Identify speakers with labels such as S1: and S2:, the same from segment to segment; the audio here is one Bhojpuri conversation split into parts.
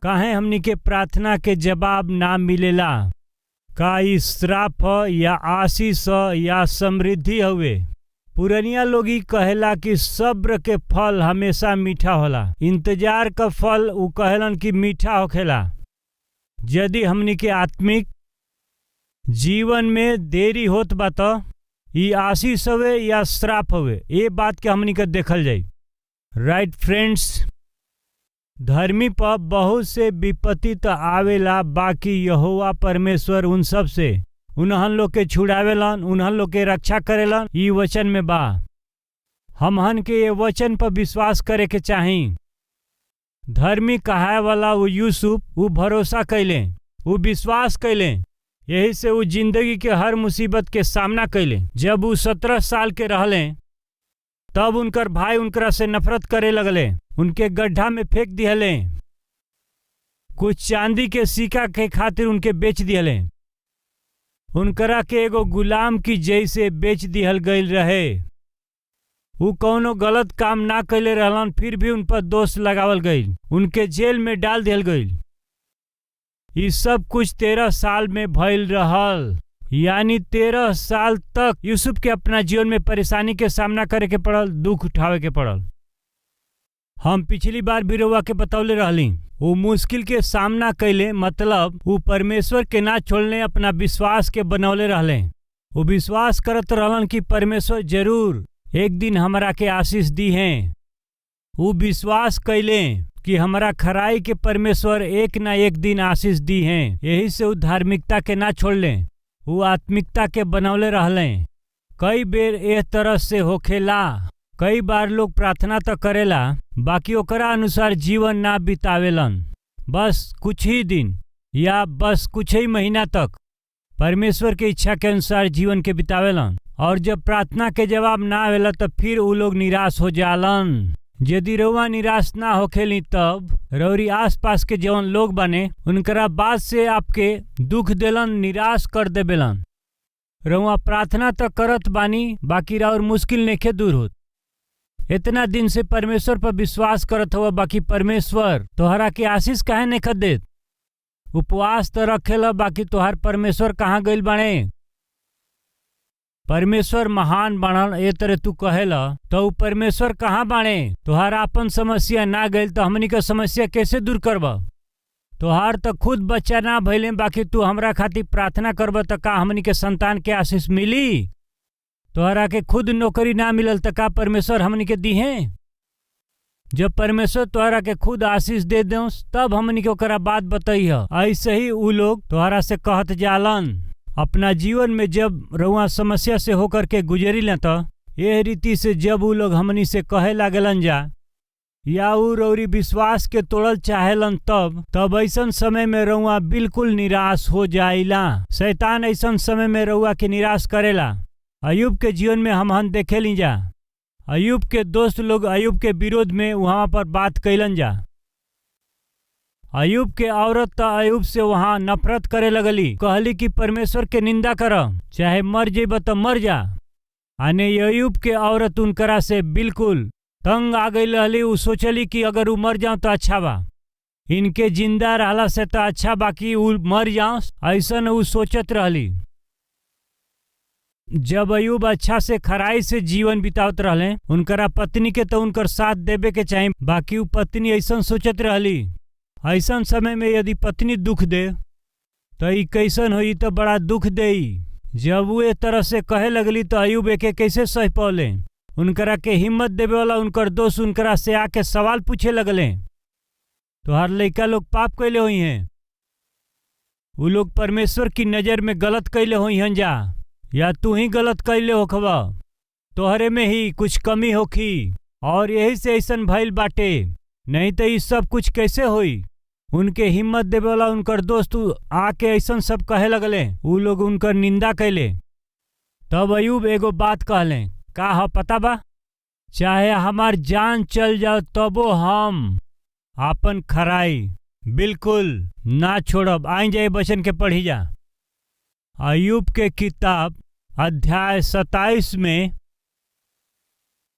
S1: काहे हमनी के प्रार्थना के जवाब ना मिलेला? का ई श्राप ह या आशीष ह या समृद्धि हवे? पुरनिया लोग ई कहेला कि सब्र के फल हमेशा मीठा होला। इंतजार का फल उ कहेलन कि मीठा होखेला। यदि हमनी के आत्मिक जीवन में देरी होत बा त ई आशीष हवे या श्राप हवे, ये बात के हमनी के देखल जाई। राइट फ्रेंड्स, धर्मी पर बहुत से विपत्ति तो आवेला, बाकी यहोवा परमेश्वर उन सब से उन्हन लोग के छुड़ावेलन, उन्हन लोग के रक्षा करेलन। ई वचन में बा। हमहन के ये वचन पर विश्वास करे के चाही। धर्मी कहाए वाला वो यूसुफ, वो भरोसा कैले, वो विश्वास कैले, यही से वो जिंदगी के हर मुसीबत के सामना कैले। जब वो 17 साल के रहले तब उनकर भाई उनकरा से नफरत करे लगले, उनके गड्ढा में फेंक दिहले, कुछ चांदी के सिक्का के खातिर उनके बेच दिहले, उनकरा के एगो गुलाम की जैसे बेच दिहल गईल रहे। वो कौनो गलत काम ना कैले रहलन, फिर भी उन पर दोष लगावल गईल, उनके जेल में डाल दिहल गईल। ये सब कुछ 13 साल में भइल रहल, यानी 13 साल तक यूसुफ के अपना जीवन में परेशानी के सामना करे के पड़ल, दुख उठावे के पड़ल। हम पिछली बार भी रउआ के बतौले रहली, वो मुश्किल के सामना कैले, मतलब वो परमेश्वर के ना छोड़ने अपना विश्वास के बनौले रहले। वो विश्वास करत रहलन कि परमेश्वर जरूर एक दिन हमरा के आशीष दी हैं। वो विश्वास कैले कि हमारा खराई के परमेश्वर एक ना एक दिन आशीष दी हैं। यही से वो धार्मिकता के ना छोड़ले, वो आत्मिकता के बनौले रहले। कई बेर एह तरह से होखेला, कई बार लोग प्रार्थना तो करेला, बाकी ओकरा अनुसार जीवन ना बितावेलन। बस कुछ ही दिन या बस कुछ ही महीना तक परमेश्वर के इच्छा के अनुसार जीवन के बितावेलन, और जब प्रार्थना के जवाब ना आवेला तो फिर वो लोग निराश हो जालन। यदि रउआ निराश ना होखेली तब रउरी आस पास के जवन लोग बने उनकरा बात से आपके दुख देलन, निराश कर देवेलन। रउआ प्रार्थना तो करत बानी, बाकी राउर मुश्किल नेखे दूर होत। इतना दिन से परमेश्वर पर विश्वास करत हुआ, बाकी परमेश्वर तोहरा के आशीष काहे नेखत देत? उपवास तो रखेला, बाकी तोहार परमेश्वर कहाँ गइल बाणे? परमेश्वर महान बाणन ए तरह तू कहेला, तो ऊ परमेश्वर कहाँ बाणे? तोहार अपन समस्या ना गइल तो हमनी का समस्या कैसे दूर करबा? तोहार तो खुद बच्चा ना भइले, बाकी तू हमरा खातिर प्रार्थना करबा तो का हमनी के संतान के आशीष मिली? तोहरा के खुद नौकरी ना मिलल तो का परमेश्वर हमनी के दी है? जब परमेश्वर तोहरा के खुद आशीष दे दे तब हमनी के ओकरा बात बताइह। ऐसे ही ऊ लोग तोहरा से कहत जालन। अपना जीवन में जब रउआ समस्या से होकर के गुजरी न तो यह रीति से जब ऊ लोग हमनी से कहे लागलन जा या ऊ रउरी विश्वास के तोड़ल चाहेलन, तब ऐसन समय में रउआ बिल्कुल निराश हो जाइला। शैतान ऐसन समय में रउआ के निराश करेला। अयूब के जीवन में हमहन देखेली जा, अयूब के दोस्त लोग अयूब के विरोध में वहां पर बात कैलन जा। अयूब के औरत तो अयूब से वहां नफरत करे लगली, कहली कि परमेश्वर के निंदा कर, चाहे मर जेब तो मर जा। आने अयूब के औरत उनकरा से बिल्कुल तंग आ गई रहली। उ सोचली कि अगर उ मर जाऊं तो अच्छा बा, इनके जिंदा रहला से तो अच्छा बाकी उ मर जाऊं, ऐसन उ सोचत रहली। जब अयूब अच्छा से खराई से जीवन बितावत रहले, उनकरा पत्नी के तो उनकर साथ देवे के चाहिए, बाकी उ पत्नी ऐसन सोचत रहली। ऐसन समय में यदि पत्नी दुख दे तो ई कैसन होई? तो बड़ा दुख देई। जब वो ए तरह से कहे लगली तो अयूब एके कैसे सह पौले? उनकरा के हिम्मत देवे वाला उनकर दोस्त उनकरा से आके सवाल पूछे लगले, तोहार लइका लोग पाप कैले हुई हैं, वो लोग परमेश्वर की नजर में गलत कैले हुई हैं जा, या तू ही गलत कैले होखबा? तोहरे में ही कुछ कमी होखी और यही से ऐसन भइल बाटे, नहीं तो ये सब कुछ कैसे होई? उनके हिम्मत देवे वाला उनकर दोस्त आके ऐसन सब कहे लगले, उ लोग उनकर निंदा कैले। तब अयूब एगो बात कहले, का ह पता बा? चाहे हमार जान चल जाओ तबो हम आपन खराई बिल्कुल ना छोड़ब। आई जाए वचन के पढ़ी जा। अयूब के किताब अध्याय 27 में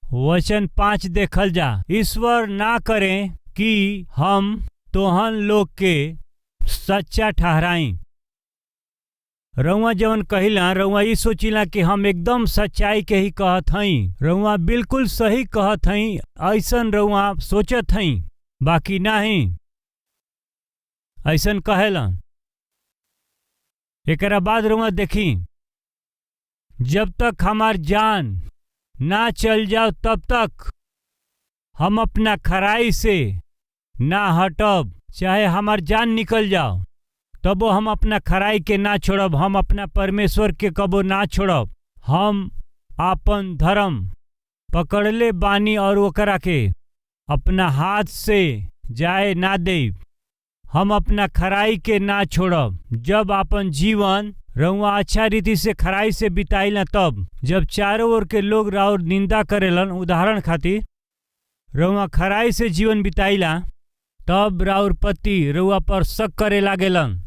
S1: वचन 5 देखल जा। ईश्वर ना करें कि हम तोहन लोग के सच्चा ठहराई। रउआ जवन कहिला रउआ ई सोचिला कि हम एकदम सच्चाई के ही कहत हई। रउआ बिल्कुल सही कहत हई, ऐसन रउआ सोचत हई, बाकी नहीं ऐसन कहेलन। एकरा बाद रउआ देखी, जब तक हमार जान ना चल जाओ तब तक हम अपना खराई से ना हटब। चाहे हमार जान निकल जाओ तबो हम अपना खराई के ना छोड़ब। हम अपना परमेश्वर के कबो ना छोड़ब। हम आपन धर्म पकड़ले बानी और ओकरा के अपना हाथ से जाए ना देब। हम अपना खराई के ना छोड़ब। जब आपन जीवन रउआ अच्छा रीति से खराई से बिताइला, तब जब चारों ओर के लोग राउर निंदा करेलन, उदाहरण खातिर रउआ खराई से जीवन बिताइला, तब राउर पति रउआ पर शक करे लागेलन।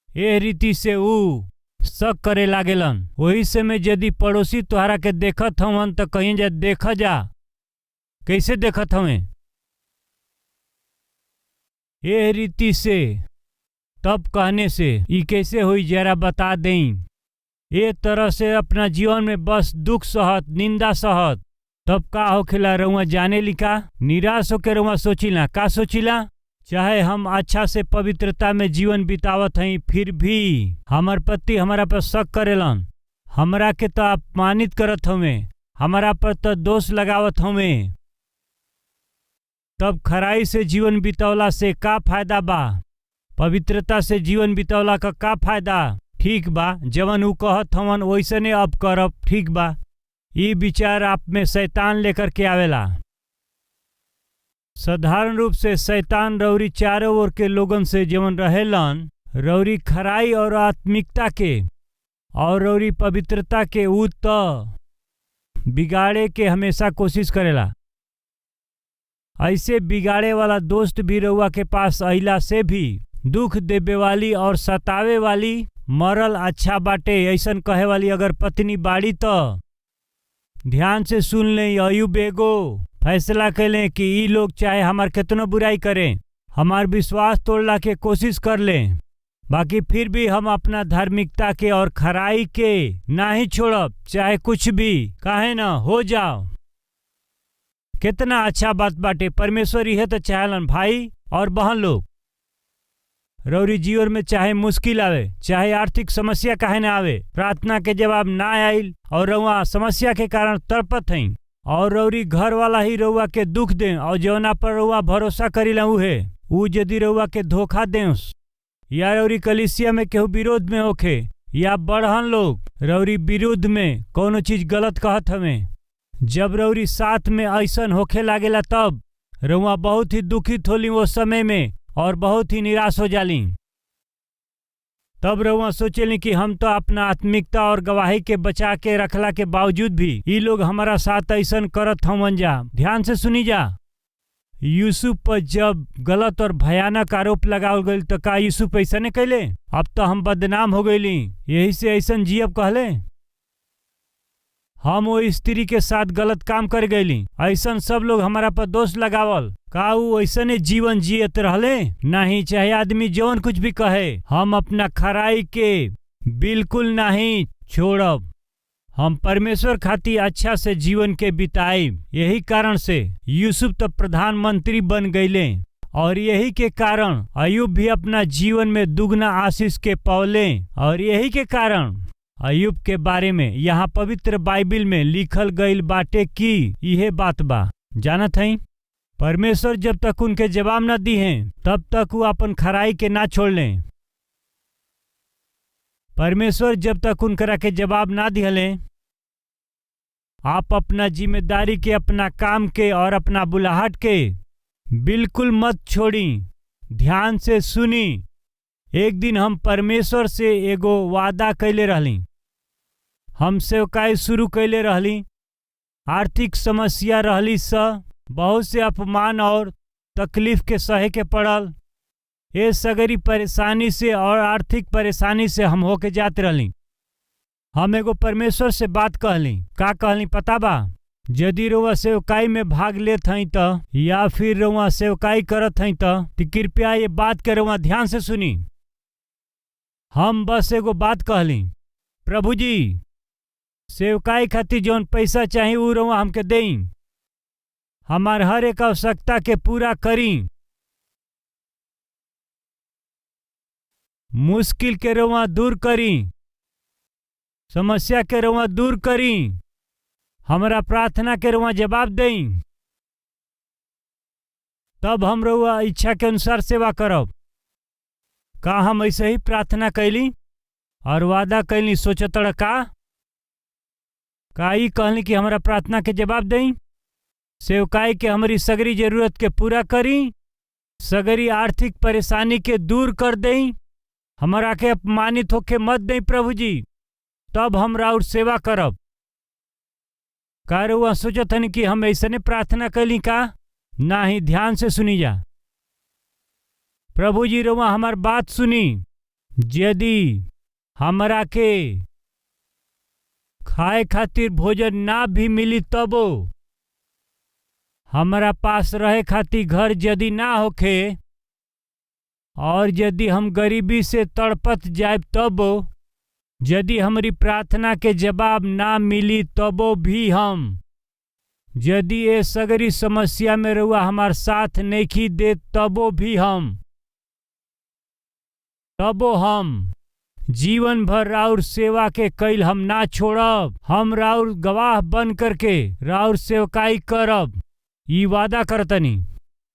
S1: ए रीति से ऊ शक करे लागेलन। वही समय यदि पड़ोसी तोहरा के देखत हवन तो कहीं जा देखा जा कैसे देखत हवे। ए रीति से तब कहने से ई कैसे हुई जरा बता दें। ए तरह से अपना जीवन में बस दुख सहत, निंदा सहत, तब का होखेला रउआ जाने लिखा। निराश होके रउआ सोचिला, का सोचिला, चाहे हम अच्छा से पवित्रता में जीवन बितावत हई, फिर भी हमार पति हमारा पर शक करेलन, हमरा के तो अपमानित करत हवे, हमारा पर तो दोष लगावत हवे। तब खराई से जीवन बितौला से का फायदा बा? पवित्रता से जीवन बितौला का फायदा? ठीक बा, जवन ऊ कहत हवन वैसने अब करब, ठीक बा। ये विचार आप में शैतान लेकर के आवेला। साधारण रूप से शैतान रौरी चारों ओर के लोगन से जवन रहेलन, रौरी खराई और आत्मिकता के और रौरी पवित्रता के ऊ तो बिगाड़े के हमेशा कोशिश करेला। ऐसे बिगाड़े वाला दोस्त भी रउआ के पास अइला से भी दुख देवे वाली और सतावे वाली मरल अच्छा बाटे ऐसन कहे वाली अगर पत्नी बाड़ी तो ध्यान से सुन लें। अयुब एगो फैसला कैले कि ई लोग चाहे हमार कितनो बुराई करें, हमार विश्वास तोड़ला के कोशिश कर लें, बाकी फिर भी हम अपना धार्मिकता के और खराई के ना ही छोड़ब, चाहे कुछ भी काहे ना हो जाओ। कितना अच्छा बात बाटे। परमेश्वर यह तो चाहलन भाई और बहन लोग, रौरी जीवन में चाहे मुश्किल आवे, चाहे आर्थिक समस्या काहे ना आवे, प्रार्थना के जवाब ना आइल और रउआ समस्या के कारण तड़पत हई और रौरी घर वाला ही रउआ के दुख दे और जौना पर रउआ भरोसा करीला उहे ऊ यदि रउआ के धोखा देस, या रौरी कलीसिया में केहू विरोध में होखे या बढ़हन लोग रौरी विरुद्ध में कोनो चीज गलत कहत हवे, जब रौरी साथ में ऐसन होखे लागेला तब रउआ बहुत ही दुखित होली वो समय में और बहुत ही निराश हो जाली। तब रउआ सोचेली कि हम तो अपना आत्मिकता और गवाही के बचा के रखला के बावजूद भी ई लोग हमारा साथ ऐसन करत हवन जा। ध्यान से सुनी जा। यूसुफ पर जब गलत और भयानक आरोप लगावल गईल तो का यूसुफ ऐसने कैले? अब तो हम बदनाम हो गईली, यही से ऐसन जियब कहले। हम वो स्त्री के साथ गलत काम कर गईली, ऐसन सब लोग हमारा पर दोष लगावल, का ऊ ऐसने जीवन जियत रहले? नहीं, चाहे आदमी जौन कुछ भी कहे, हम अपना खराई के बिल्कुल नहीं छोड़ब। हम परमेश्वर खातिर अच्छा से जीवन के बिताई। यही कारण से यूसुफ तो प्रधानमंत्री बन गईले और यही के कारण अयुब भी अपना जीवन में दुगना आशीष के पौले। और यही के कारण अयुब के बारे में यहाँ पवित्र बाइबिल में लिखल गईल बाटे कि यह बात बा, जानत हई, परमेश्वर जब तक उनके जवाब न दी हैं तब तक वो अपन खराई के ना छोड़ लें। परमेश्वर जब तक उनकरा के जवाब ना दिहले, आप अपना जिम्मेदारी के, अपना काम के और अपना बुलाहट के बिल्कुल मत छोड़ी। ध्यान से सुनी। एक दिन हम परमेश्वर से एगो वादा कैले रहली। हम सेवकाई शुरू कैले रहली। आर्थिक समस्या रहली स बहुत से अपमान और तकलीफ के सहे के पड़ल। ये सगरी परेशानी से और आर्थिक परेशानी से हम होके जात रहली। हम एगो परमेश्वर से बात कहली। का कहली पता बा? यदि रउआ सेवकाई में भाग लेत हई त या फिर रउआ सेवकाई करत हई त कृपया ये बात के रउआ ध्यान से सुनी। हम बस एगो बात कहली, प्रभु जी सेवकाई खातिर जौन पैसा चाही उ रउआ हमके देई, हमार हर एक आवश्यकता के पूरा करी। मुश्किल के रउआ दूर करी, समस्या के रउआ दूर करी, हमरा प्रार्थना के रउआ जवाब देई, तब हम रउआ इच्छा के अनुसार सेवा करब। का हम ऐसे ही प्रार्थना कैली और वादा कैली सोचतड़ का ई कहली कि हमरा प्रार्थना के जवाब देई, सेवकाई के हमारी सगरी जरूरत के पूरा करी, सगरी आर्थिक परेशानी के दूर कर देई, हमरा के अपमानित होके मत देई प्रभु जी, तब हम राउर सेवा करब। का रउआ सोचत हन कि हम ऐसने प्रार्थना कैली का? ना ही, ध्यान से सुनी जा। प्रभु जी रउआ हमार बात सुनी। यदि हमरा के खाए खातिर भोजन ना भी मिली तबो, हमरा पास रहे खातिर घर यदि ना होखे और यदि हम गरीबी से तड़पत जाए तबो, यदि हमारी प्रार्थना के जवाब ना मिली तबो भी हम, यदि ये सगरी समस्या में रउआ हमार साथ नहीं दे तबो भी हम जीवन भर राउर सेवा के कैल हम ना छोड़ब। हम राउर गवाह बन करके राउर सेवकाई करब, ई वादा करतनी।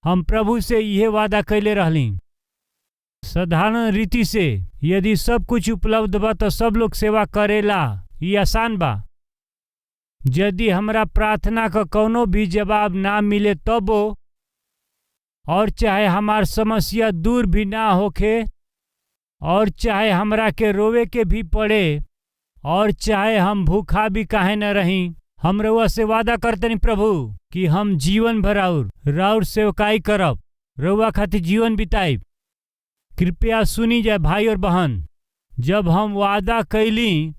S1: हम प्रभु से यह वादा कैले रहली। साधारण रीति से यदि सब कुछ उपलब्ध बा तो सब लोग सेवा करेला, ये आसान बा। यदि हमरा प्रार्थना का कोनो भी जवाब ना मिले तबो, और चाहे हमार समस्या दूर भी ना होखे, और चाहे हमरा के रोवे के भी पड़े, और चाहे हम भूखा भी काहे न रही, हम रउआ से वादा करतनी प्रभु कि हम जीवन भर राउर सेवकाई करब, रउआ खातिर जीवन बिताइब। कृपया सुनी जाए भाई और बहन, जब हम वादा कैली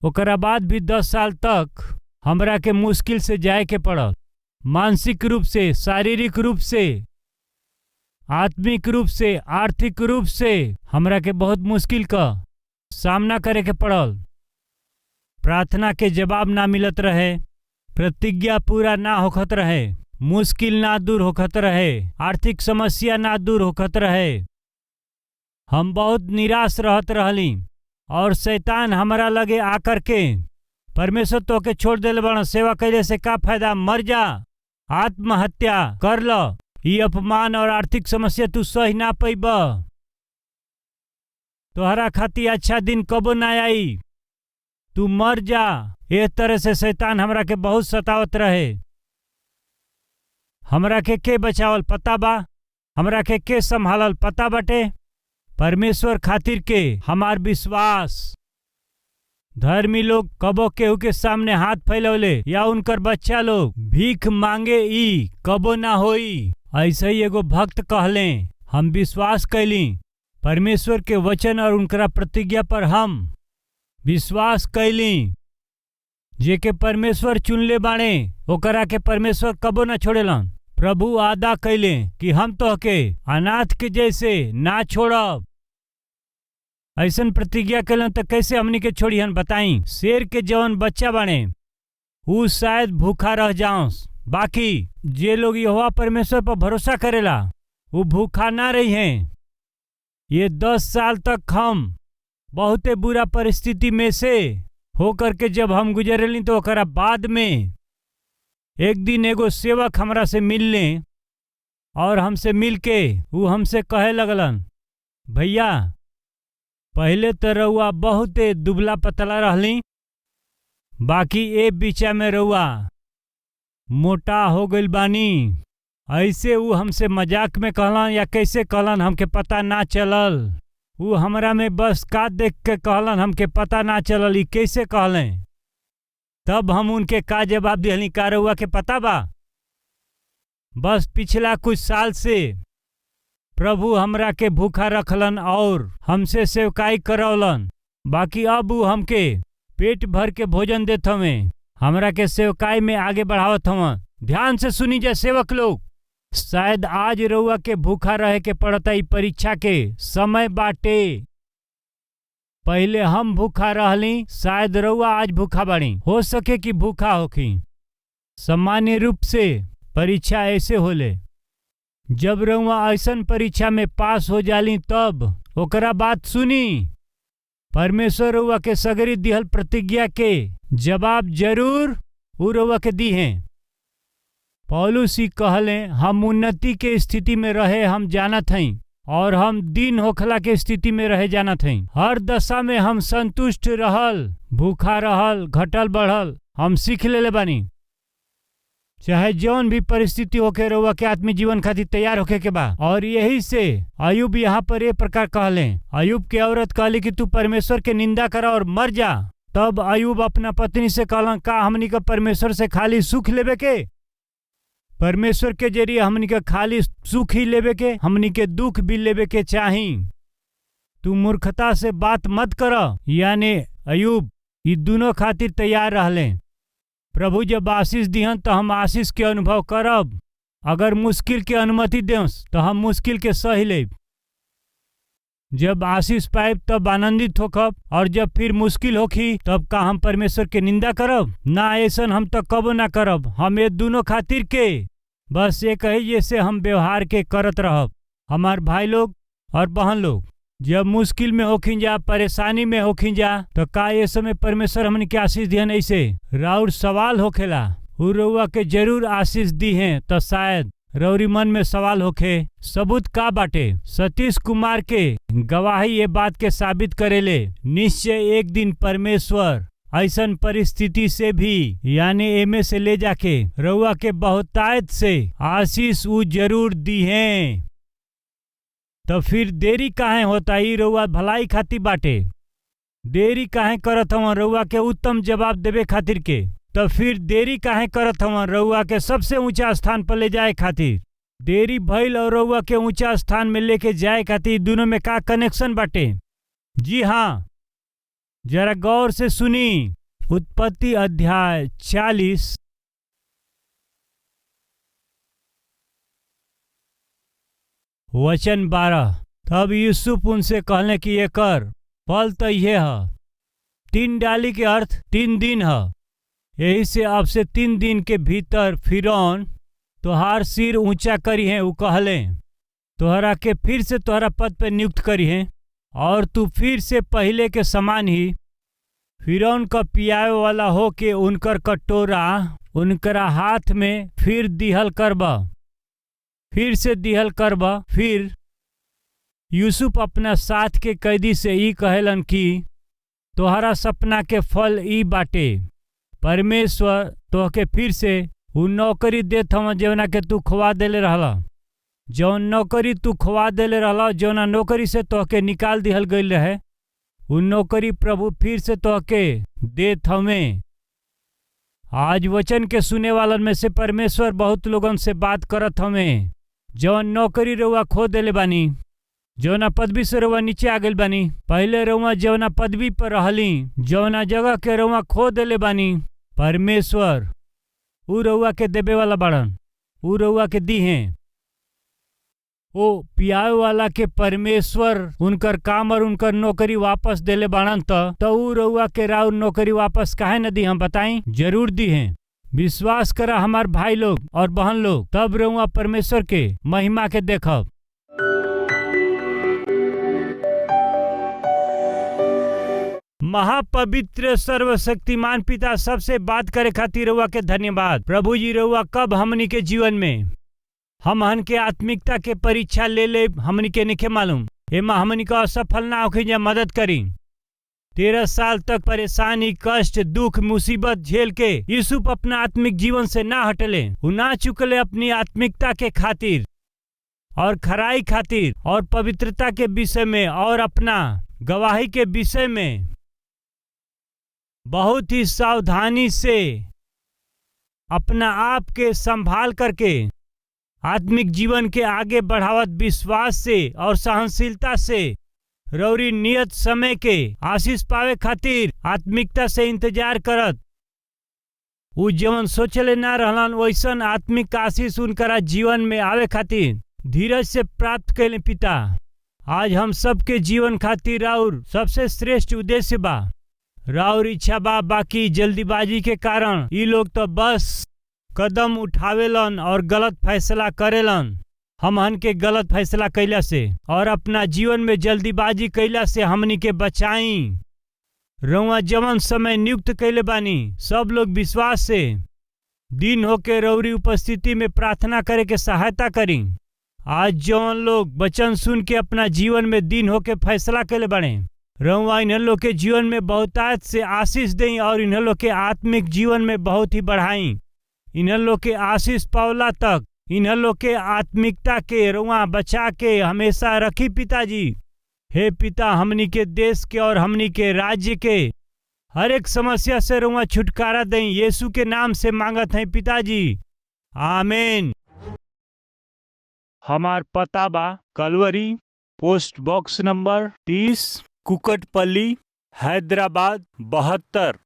S1: ओकरा बाद भी 10 साल तक हमरा के मुश्किल से जाए के पड़ल। मानसिक रूप से, शारीरिक रूप से, आत्मिक रूप से, आर्थिक रूप से हमरा के बहुत मुश्किल का सामना करे के पड़ल। प्रार्थना के जवाब ना मिलत रहे, प्रतिज्ञा पूरा ना होखत रहे, मुश्किल ना दूर होखत रहे, आर्थिक समस्या ना दूर होखत रहे। हम बहुत निराश रहत रहली और शैतान हमरा लगे आकर के, परमेश्वर तो के छोड़ देले बड़ा, सेवा कैले से का फायदा, मर जा, आत्महत्या कर लो, ये अपमान और आर्थिक समस्या तू सही ना पैब, तोहरा खातिर अच्छा दिन कबो ना आई, तू मर जा। इस तरह से शैतान हमरा के बहुत सतावत रहे। हमरा के बचावल पता बा, हमरा के संभालल पता बाटे। परमेश्वर खातिर के हमार विश्वास। धर्मी लोग कबो केहू के सामने हाथ फैलौले या उनकर बच्चा लोग भीख मांगे ई कबो ना होई। ऐसे ही एगो भक्त कहले, हम विश्वास कैली परमेश्वर के वचन और उनकरा प्रतिज्ञा पर हम विश्वास कैली। जे के परमेश्वर चुनले बाणे ओकरा के परमेश्वर कबो ना छोड़ेलन। प्रभु वादा कैले कि हम तोहके अनाथ के जैसे ना छोड़ब। ऐसन प्रतिज्ञा कैलन तो कैसे हमनी के छोड़िहन बताई। शेर के जवन बच्चा बाणे ऊ शायद भूखा रह जाओस, बाकी जे लोग यहोवा परमेश्वर पर भरोसा करेला वो भूखा ना रही हैं। ये 10 साल तक हम बहुते बुरा परिस्थिति में से होकर के जब हम गुजरेली तो ओकरा बाद में एक दिन एगो सेवक हमरा से मिलने और हमसे मिल के वो हमसे कहे लगलन, भैया पहले तो रउआ बहुते दुबला पतला रहली, बाकी ए बीचा में रउआ मोटा हो गइल बानी। ऐसे वो हमसे मजाक में कहलन या कैसे कहलन हमके पता ना चलल। वो हमरा में बस का देख के कहलन हमके पता ना चलल ई कैसे कहलें। तब हम उनके का जवाब दिहली, का रउआ के पता बा बस पिछला कुछ साल से प्रभु हमरा के भूखा रखलन और हमसे सेवकाई करौलन, बाकी अब वो हमके पेट भर के भोजन देत हमें हमरा के सेवकाई में आगे बढ़ावत हवन। ध्यान से सुनी जा सेवक लोग, शायद आज रउआ के भूखा रहे के पड़ता। ई परीक्षा के समय बाटे। पहले हम भूखा रहली, शायद रउआ आज भूखा बाड़ी, हो सके कि भूखा होखी। सामान्य रूप से परीक्षा ऐसे होले, जब रउआ ऐसन परीक्षा में पास हो जाली तब ओकरा बात सुनी। परमेश्वर रउआ के सगरी दिहल प्रतिज्ञा के जवाब जरूर उ रउआ के दी हैं। पौलुस ई कहले, हम उन्नति के स्थिति में रहे हम जानत हई, और हम दीन होखला के स्थिति में रहे जानत हई। हर दशा में हम संतुष्ट रहल, भूखा रहल, घटल बढ़ल हम सीख लेले बानी। चाहे जौन भी परिस्थिति होके रउआ के आत्मिक जीवन खातिर तैयार होके के बा। और यही से अयुब यहाँ पर ये प्रकार कहले। अयुब के औरत कहली कि तू परमेश्वर के निंदा करा और मर जा। तब अयुब अपना पत्नी से कहलन, का हमनी का परमेश्वर से खाली सुख लेबे के? परमेश्वर के जरिए हमनी के खाली सुख ही लेबे के, हमनी के दुख भी लेबे के चाही। तू मूर्खता से बात मत कर। यानी अयुब ये दोनों खातिर तैयार रहले। प्रभु जब आशीष दिहन तो हम आशीष के अनुभव करब। अगर मुश्किल के अनुमति देस तो हम मुश्किल के सही लेब। जब आशीष पाएब तब आनंदित होखब, और जब फिर मुश्किल होखी तब का हम परमेश्वर के निंदा करब? ना, ऐसन हम तो कबो ना करब। हम ये दोनों खातिर के बस एक ही जैसे हम व्यवहार के करत रहब। हमार भाई लोग और बहन लोग, जब मुश्किल में होखिन जा, परेशानी में होखिन जा, तो का ये समय परमेश्वर हमने के आशीष दिहन? ऐसे राउर सवाल होखेला, उ रउआ के जरूर आशीष दी हैं। तो शायद रौरी मन में सवाल होखे, सबूत का बाटे? सतीश कुमार के गवाही ये बात के साबित करेले। निश्चय एक दिन परमेश्वर ऐसन परिस्थिति से भी, यानी एमे से ले जाके रउआ के बहुतायत से आशीष उ जरूर दी हैं। तो फिर देरी काहे होता? ही रउआ भलाई खातिर बाटे। देरी काहे करत हवन रउआ के उत्तम जवाब देवे खातिर के? तो फिर देरी काहे करत हवन रउआ के सबसे ऊंचा स्थान पर ले जाए खातिर? देरी भइल और रउआ के ऊंचा स्थान में लेके जाए खातिर दोनों में का कनेक्शन बाटे? जी हाँ, जरा गौर से सुनी। उत्पत्ति अध्याय 40 वचन 12। तब यूसुफ उनसे कहने की ये कर फल तो ये है। 3 डाली के अर्थ 3 दिन है। यही से अब से 3 दिन के भीतर फिरौन तोहार सिर ऊंचा करी है। वो कहले, तोहरा के फिर से तोहरा पद पे नियुक्त करी है, और तू फिर से पहले के समान ही फिरौन का पियावे वाला हो के उनकर कटोरा उनकरा हाथ में फिर दिहल करबा, फिर से दिहल करबा। फिर यूसुफ अपना साथ के कैदी से ई कहेलन कि तोहरा सपना के फल ई बाटे, परमेश्वर तोहके फिर से उ नौकरी देत हवन जौना के तू खोवा देले रहला। जौन नौकरी तू खोवा देले रहला, जौना नौकरी से तोहके निकाल दिहल गईल रहे, उ नौकरी प्रभु फिर से तोहके देत हमें। आज वचन के सुने वालन में से परमेश्वर बहुत लोगन से बात करत हमें। जौन नौकरी रउआ खो देले बानी, जौना पदवी से रउआ नीचे आ गइल बानी, पहले रउआ जौना पदवी पर रहली, जौना जगह के रउआ खो देले बानी, परमेश्वर उ रउआ के देवे वाला बाड़न, उ रउआ के दी हैं। ओ पियावे वाला के परमेश्वर उनकर काम और उनकर नौकरी वापस देले बाड़न। तो उ रउआ के राउर नौकरी वापस काहे न दी? हम बताई, जरूर दी हैं। विश्वास करा हमार भाई लोग और बहन लोग, तब रउआ परमेश्वर के महिमा के देखब। महापवित्र सर्वशक्तिमान पिता, सबसे बात करे खातिर रउआ के धन्यवाद। प्रभु जी, रउआ कब हमनी के जीवन में हमन के आत्मिकता के परीक्षा ले हमनी के नहीं मालूम। एमा हमनी का असफल ना होके जा मदद करी। 13 साल तक परेशानी, कष्ट, दुख, मुसीबत झेल के यूसुफ अपना आत्मिक जीवन से ना हटले। वो ना चुकले अपनी आत्मिकता के खातिर और खराई खातिर और पवित्रता के विषय में और अपना गवाही के विषय में बहुत ही सावधानी से अपना आप के संभाल करके आत्मिक जीवन के आगे बढ़ावत विश्वास से और सहनशीलता से रौरी नियत समय के आशीष पावे खातिर आत्मिकता से इंतजार करत उ जवन सोचले ना रहलन वैसन आत्मिक आशीष उनकरा जीवन में आवे खातिर धीरज से प्राप्त कैले पिता। आज हम सबके जीवन खातिर राउर सबसे श्रेष्ठ उद्देश्य बा, राउर इच्छा बा। बाकी जल्दीबाजी के कारण ये लोग तो बस कदम उठावेलन और गलत फैसला करेलन। हमहन के गलत फैसला कैला से और अपना जीवन में जल्दीबाजी कैला से हमनी के बचाई। रउआ जवन समय नियुक्त कैले बानी सब लोग विश्वास से दिन होके रउरी उपस्थिति में प्रार्थना करे के सहायता करी। आज जवन लोग वचन सुन के अपना जीवन में दिन होके फैसला कैले बाने, रउआ इन्हन लोग के जीवन में बहुतायत से आशीष दें और इन्हन लोग के आत्मिक जीवन में बहुत ही बढ़ाई। इन्हन लोग के आशीष पावला तक इन्हन लोग के आत्मिकता के रउआ बचा के हमेशा रखी पिताजी। हे पिता, हमनी के देश के और हमनी के राज्य के हर एक समस्या से रउआ छुटकारा दें। यीशु के नाम से मांगत हैं पिताजी, आमीन। हमार पता बा Calvary, post box number 30, Kukatpally, Hyderabad 72।